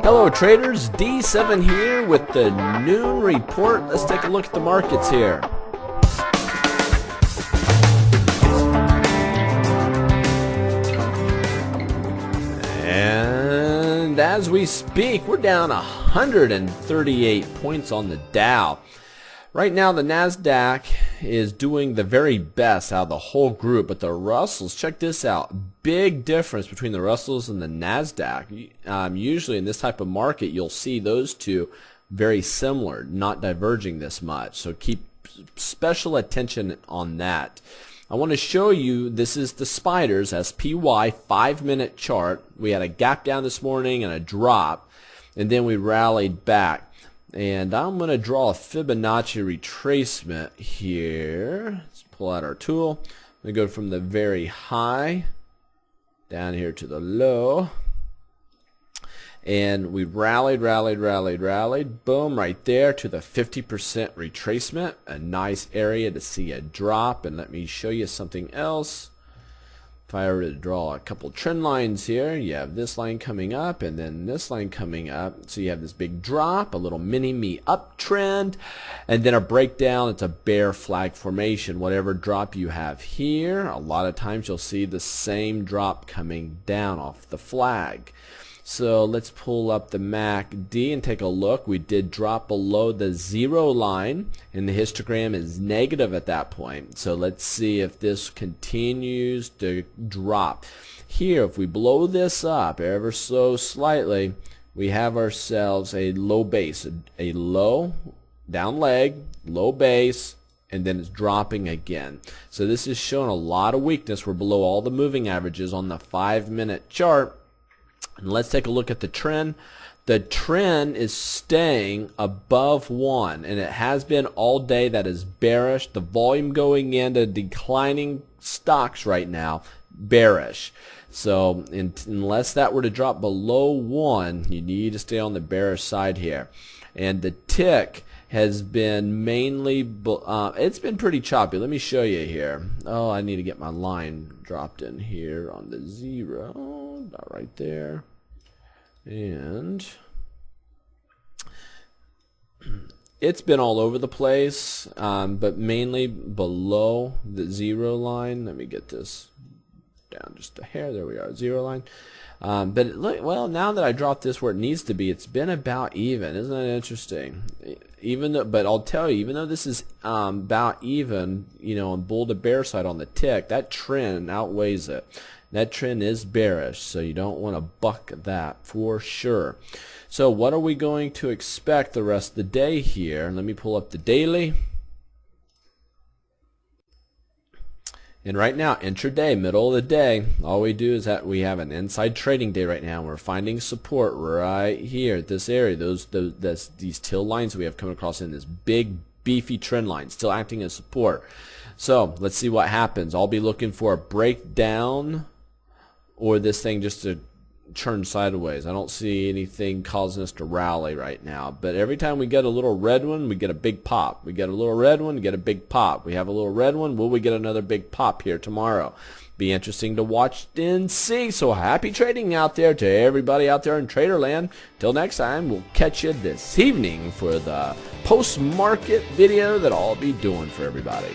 Hello traders, D7 here with the noon report. Let's take a look at the markets here. And as we speak, we're down 138 points on the Dow. Right now the Nasdaq is doing the very best out of the whole group, but the Russells, check this out, big difference between the Russells and the Nasdaq. Usually in this type of market you'll see those two very similar, not diverging this much, so keep special attention on that. I want to show you, this is the spiders, SPY 5-minute chart. We had a gap down this morning and a drop, and then we rallied back. And I'm going to draw a Fibonacci retracement here. Let's pull out our tool. We go from the very high down here to the low. And we rallied. Boom, right there to the 50% retracement. A nice area to see a drop. And let me show you something else. If I were to draw a couple trend lines here, you have this line coming up and then this line coming up. So you have this big drop, a little mini-me uptrend, and then a breakdown. It's a bear flag formation. Whatever drop you have here, a lot of times you'll see the same drop coming down off the flag. So let's pull up the MACD and take a look. We did drop below the 0 line, and the histogram is negative at that point. So let's see if this continues to drop. Here, if we blow this up ever so slightly, we have ourselves a low base, a low down leg, low base, and then it's dropping again. So this is showing a lot of weakness. We're below all the moving averages on the 5-minute chart. And let's take a look at the trend. The trend is staying above 1, and it has been all day. That is bearish. The volume going into declining stocks right now, bearish. So unless that were to drop below 1, you need to stay on the bearish side here. And the tick has been mainly, it's been pretty choppy. Let me show you here. Oh, I need to get my line dropped in here on the 0, about right there. And it's been all over the place, but mainly below the 0 line. Let me get this down just a hair. There we are, 0 line. But look, well, now that I dropped this where it needs to be, it's been about even. Isn't that interesting? Even though, but I'll tell you, even though this is about even, you know, on bull to bear side on the tick, that trend outweighs it. That trend is bearish, so you don't want to buck that for sure. So what are we going to expect the rest of the day here? Let me pull up the daily. And right now, intraday, middle of the day, all we do is that we have an inside trading day right now. We're finding support right here at this area. These till lines we have coming across in this big, beefy trend line, still acting as support. So let's see what happens. I'll be looking for a breakdown or this thing just to churn sideways. I don't see anything causing us to rally right now, but every time we get a little red one, we get a big pop. We get a little red one, we get a big pop. We have a little red one, will we get another big pop here tomorrow? Be interesting to watch and see. So happy trading out there to everybody out there in Traderland. Till next time, we'll catch you this evening for the post-market video that I'll be doing for everybody.